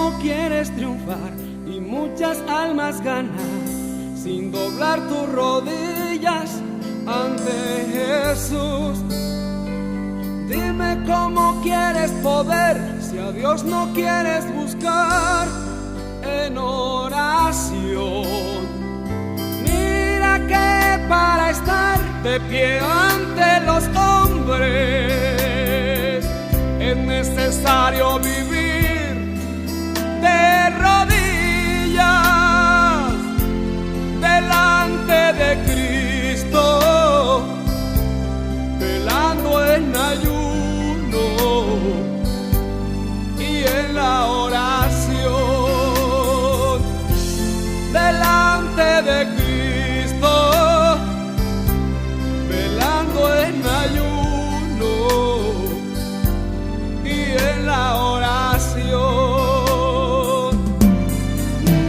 cómo quieres triunfar y muchas almas ganar sin doblar tus rodillas ante Jesús. Dime cómo quieres poder si a Dios no quieres buscar en oración. Mira que para estar de pie ante los hombres es necesario vivir de rodillas delante de Cristo, velando en ayuno y en la oración, delante de Cristo, velando en ayuno y en la oración.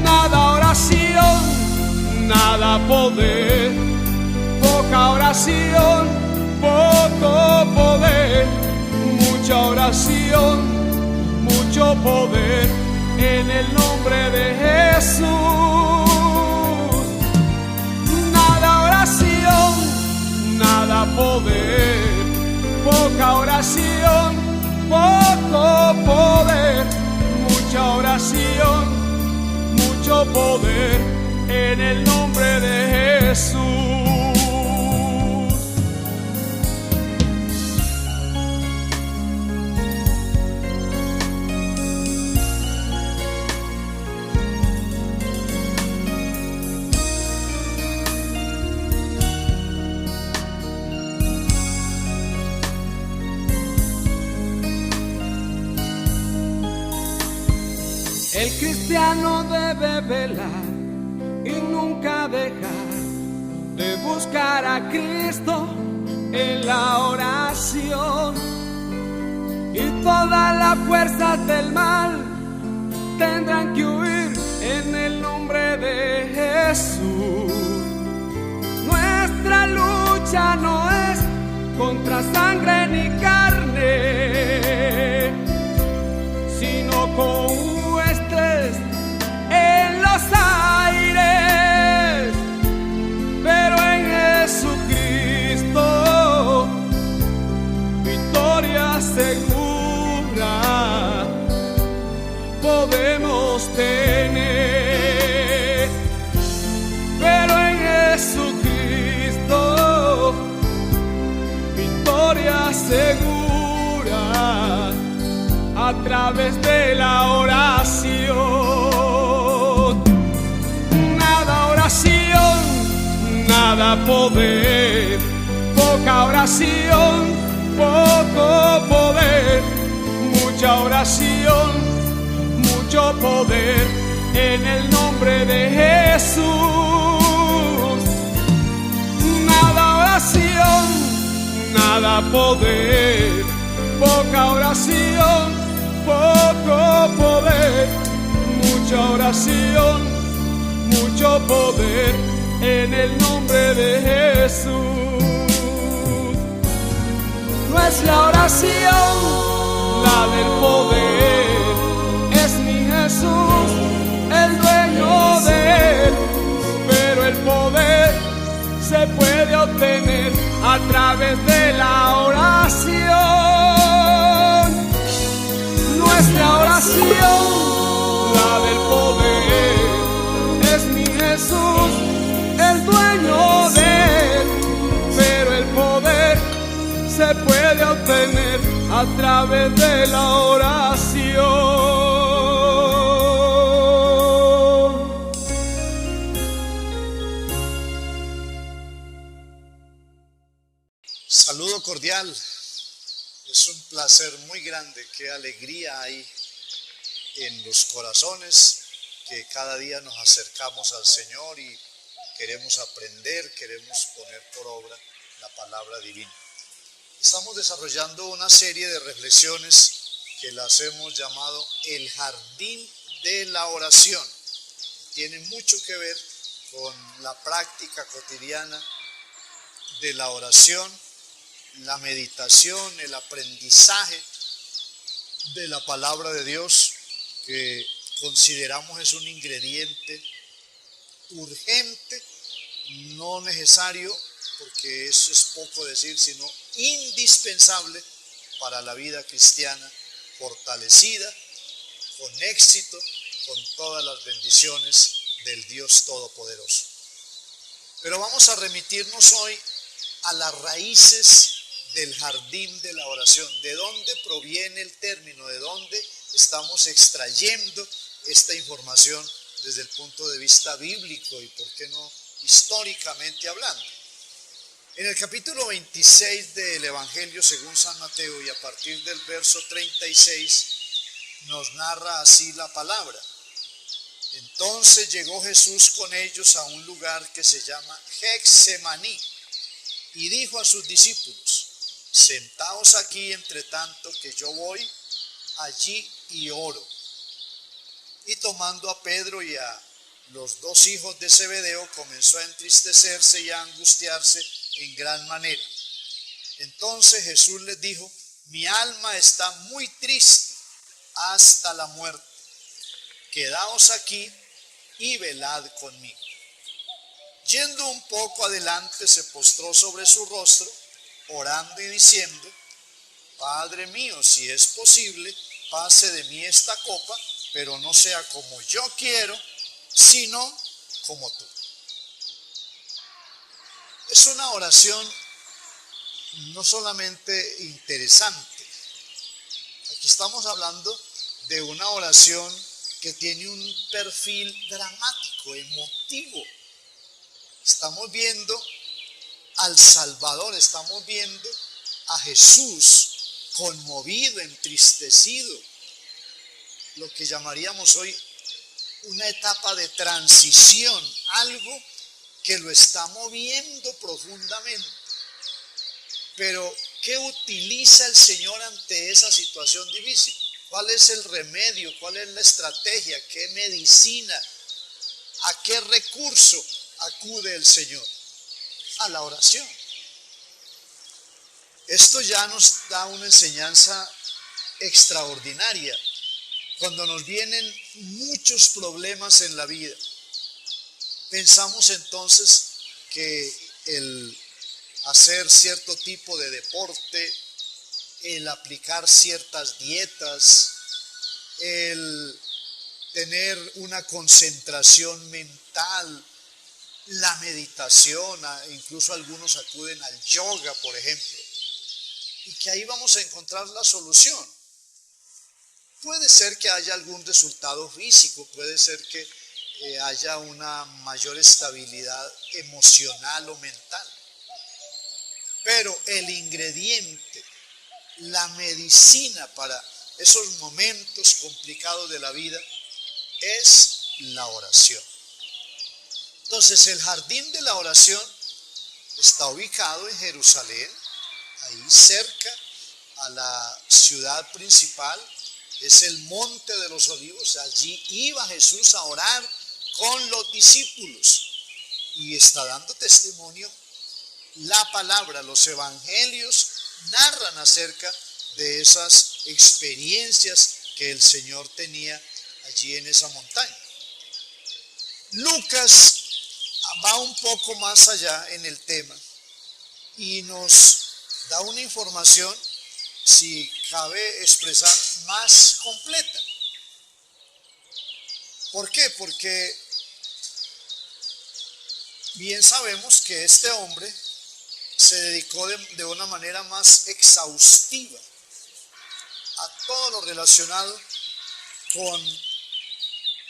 Nada oración, nada poder, poca oración, poco poder, mucha oración, mucho poder en el nombre de Jesús. Nada oración, nada poder, poca oración, poco poder, mucha oración, mucho poder en el nombre de Jesús. El cristiano debe velar y nunca dejar de buscar a Cristo en la oración. Y todas las fuerzas del mal tendrán que huir en el nombre de Jesús. Nuestra lucha no es contra sangre ni carne, sino con en los aires, pero en Jesucristo victoria segura podemos tener, pero en Jesucristo victoria segura a través de la oración. Nada oración, nada poder, poca oración, poco poder, mucha oración, mucho poder en el nombre de Jesús. Nada oración, nada poder, poca oración, poco poder, mucha oración, mucho poder en el nombre de Jesús. No es la oración la del poder, es mi Jesús el dueño de él, pero el poder se puede obtener a través de la oración. Nuestra oración, la del poder, es mi Jesús, el dueño de él, pero el poder se puede obtener a través de la oración. Saludo cordial. Es un placer muy grande, qué alegría hay en los corazones que cada día nos acercamos al Señor y queremos aprender, queremos poner por obra la palabra divina. Estamos desarrollando una serie de reflexiones que las hemos llamado el jardín de la oración. Tiene mucho que ver con la práctica cotidiana de la oración, la meditación, el aprendizaje de la palabra de Dios que consideramos es un ingrediente urgente, no necesario, porque eso es poco decir, sino indispensable para la vida cristiana, fortalecida, con éxito, con todas las bendiciones del Dios Todopoderoso. Pero vamos a remitirnos hoy a las raíces del jardín de la oración. ¿De dónde proviene el término? ¿De dónde estamos extrayendo esta información desde el punto de vista bíblico y, por qué no, históricamente hablando? En el capítulo 26 del Evangelio según San Mateo y a partir del verso 36 nos narra así la palabra. Entonces llegó Jesús con ellos a un lugar que se llama Getsemaní y dijo a sus discípulos: sentaos aquí entre tanto que yo voy allí y oro. Y tomando a Pedro y a los dos hijos de Zebedeo, comenzó a entristecerse y a angustiarse en gran manera. Entonces Jesús les dijo: mi alma está muy triste hasta la muerte. Quedaos aquí y velad conmigo. Yendo un poco adelante, se postró sobre su rostro, orando y diciendo: Padre mío, si es posible, pase de mí esta copa, pero no sea como yo quiero, sino como tú. Es una oración no solamente interesante. Aquí estamos hablando de una oración que tiene un perfil dramático, emotivo. Estamos viendo al Salvador, estamos viendo a Jesús conmovido, entristecido, lo que llamaríamos hoy una etapa de transición, algo que lo está moviendo profundamente. Pero, ¿qué utiliza el Señor ante esa situación difícil? ¿Cuál es el remedio? ¿Cuál es la estrategia? ¿Qué medicina? ¿A qué recurso acude el Señor? A la oración. Esto ya nos da una enseñanza extraordinaria. Cuando nos vienen muchos problemas en la vida, pensamos entonces que el hacer cierto tipo de deporte, el aplicar ciertas dietas, el tener una concentración mental, la meditación, incluso algunos acuden al yoga, por ejemplo, y que ahí vamos a encontrar la solución. Puede ser que haya algún resultado físico, puede ser que haya una mayor estabilidad emocional o mental, pero el ingrediente, la medicina para esos momentos complicados de la vida es la oración. Entonces, el jardín de la oración está ubicado en Jerusalén, ahí cerca a la ciudad principal. Es el Monte de los Olivos. Allí iba Jesús a orar con los discípulos y está dando testimonio la palabra. Los evangelios narran acerca de esas experiencias que el Señor tenía allí en esa montaña. Lucas va un poco más allá en el tema y nos da una información, si cabe expresar, más completa. ¿Por qué? Porque bien sabemos que este hombre se dedicó de una manera más exhaustiva a todo lo relacionado con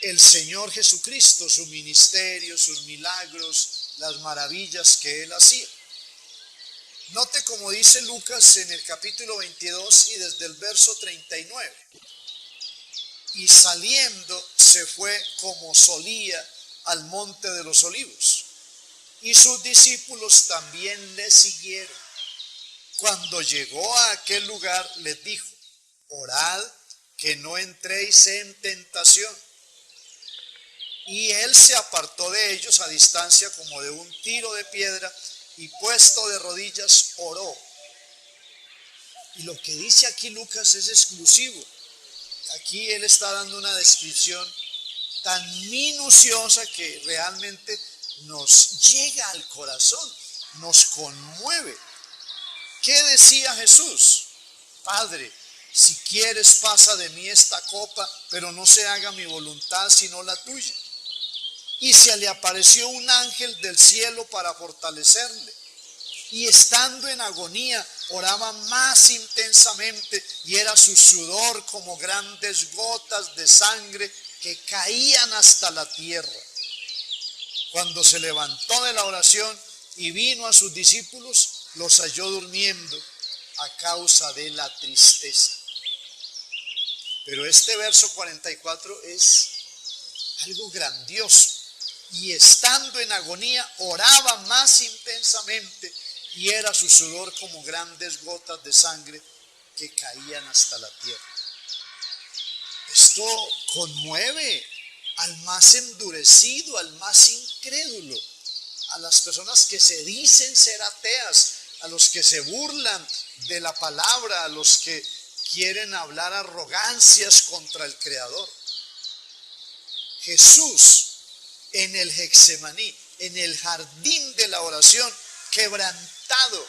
el Señor Jesucristo, su ministerio, sus milagros, las maravillas que él hacía. Note como dice Lucas en el capítulo 22 y desde el verso 39. Y saliendo se fue como solía al Monte de los Olivos, y sus discípulos también le siguieron. Cuando llegó a aquel lugar les dijo: orad que no entréis en tentación. Y él se apartó de ellos a distancia como de un tiro de piedra, y puesto de rodillas oró. Y lo que dice aquí Lucas es exclusivo. Aquí él está dando una descripción tan minuciosa que realmente nos llega al corazón, nos conmueve. ¿Qué decía Jesús? Padre, si quieres pasa de mí esta copa, pero no se haga mi voluntad sino la tuya. Y se le apareció un ángel del cielo para fortalecerle. Y estando en agonía, oraba más intensamente, y era su sudor como grandes gotas de sangre que caían hasta la tierra. Cuando se levantó de la oración y vino a sus discípulos, los halló durmiendo a causa de la tristeza. Pero este verso 44 es algo grandioso. Y estando en agonía, oraba más intensamente, y era su sudor como grandes gotas de sangre que caían hasta la tierra. Esto conmueve al más endurecido, al más incrédulo, a las personas que se dicen ser ateas, a los que se burlan de la palabra, a los que quieren hablar arrogancias contra el Creador. Jesús en el Getsemaní, en el jardín de la oración, quebrantado,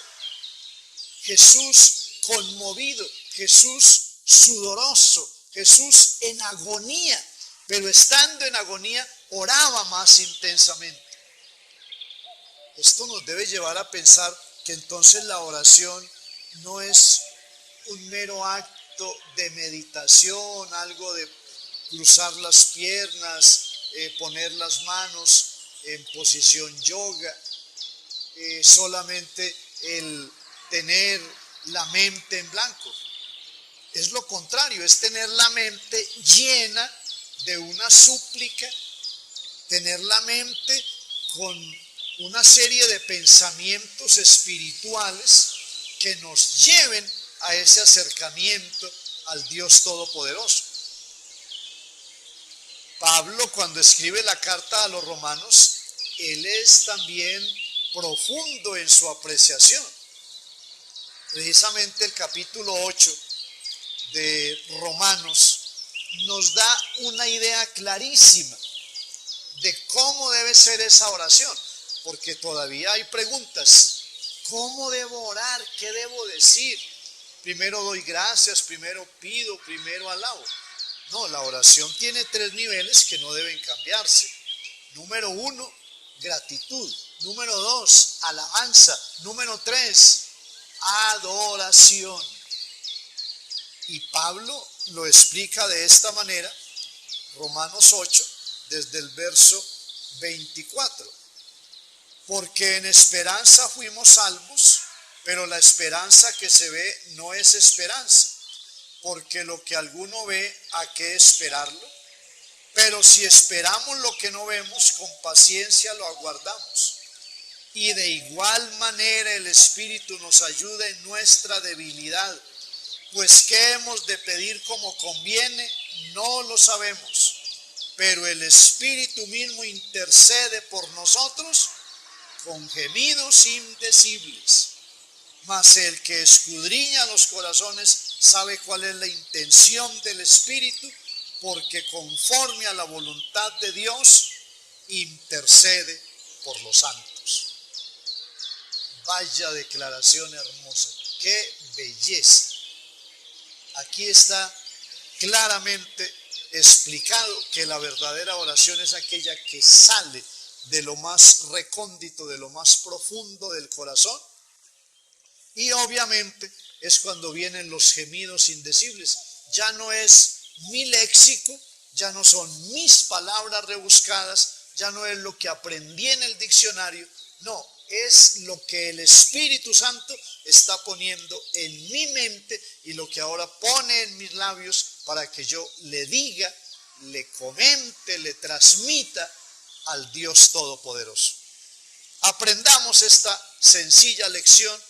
Jesús conmovido, Jesús sudoroso, Jesús en agonía, pero estando en agonía oraba más intensamente. Esto nos debe llevar a pensar que entonces la oración no es un mero acto de meditación, algo de cruzar las piernas, poner las manos en posición yoga, solamente el tener la mente en blanco. Es lo contrario, es tener la mente llena de una súplica, tener la mente con una serie de pensamientos espirituales que nos lleven a ese acercamiento al Dios Todopoderoso. Pablo, cuando escribe la carta a los romanos, él es también profundo en su apreciación. Precisamente el capítulo 8 de Romanos nos da una idea clarísima de cómo debe ser esa oración, porque todavía hay preguntas. ¿Cómo debo orar? ¿Qué debo decir? Primero doy gracias, primero pido, primero alabo. No, la oración tiene 3 niveles que no deben cambiarse. Número 1, gratitud. Número 2, alabanza. Número 3, adoración. Y Pablo lo explica de esta manera, Romanos 8, desde el verso 24. Porque en esperanza fuimos salvos, pero la esperanza que se ve no es esperanza. Porque lo que alguno ve, ¿a qué esperarlo? Pero si esperamos lo que no vemos, con paciencia lo aguardamos. Y de igual manera el Espíritu nos ayuda en nuestra debilidad. Pues ¿qué hemos de pedir como conviene? No lo sabemos. Pero el Espíritu mismo intercede por nosotros con gemidos indecibles. Mas el que escudriña los corazones sabe cuál es la intención del Espíritu, porque conforme a la voluntad de Dios intercede por los santos. Vaya declaración hermosa, qué belleza. Aquí está claramente explicado que la verdadera oración es aquella que sale de lo más recóndito, de lo más profundo del corazón. Y obviamente es cuando vienen los gemidos indecibles. Ya no es mi léxico, ya no son mis palabras rebuscadas, ya no es lo que aprendí en el diccionario. No, es lo que el Espíritu Santo está poniendo en mi mente y lo que ahora pone en mis labios para que yo le diga, le comente, le transmita al Dios Todopoderoso. Aprendamos esta sencilla lección,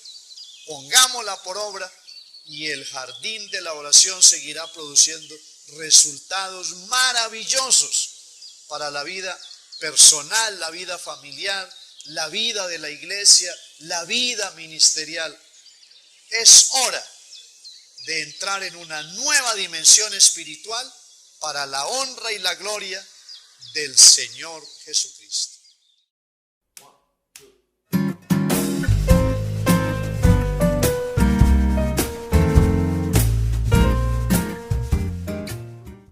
pongámosla por obra y el jardín de la oración seguirá produciendo resultados maravillosos para la vida personal, la vida familiar, la vida de la iglesia, la vida ministerial. Es hora de entrar en una nueva dimensión espiritual para la honra y la gloria del Señor Jesucristo.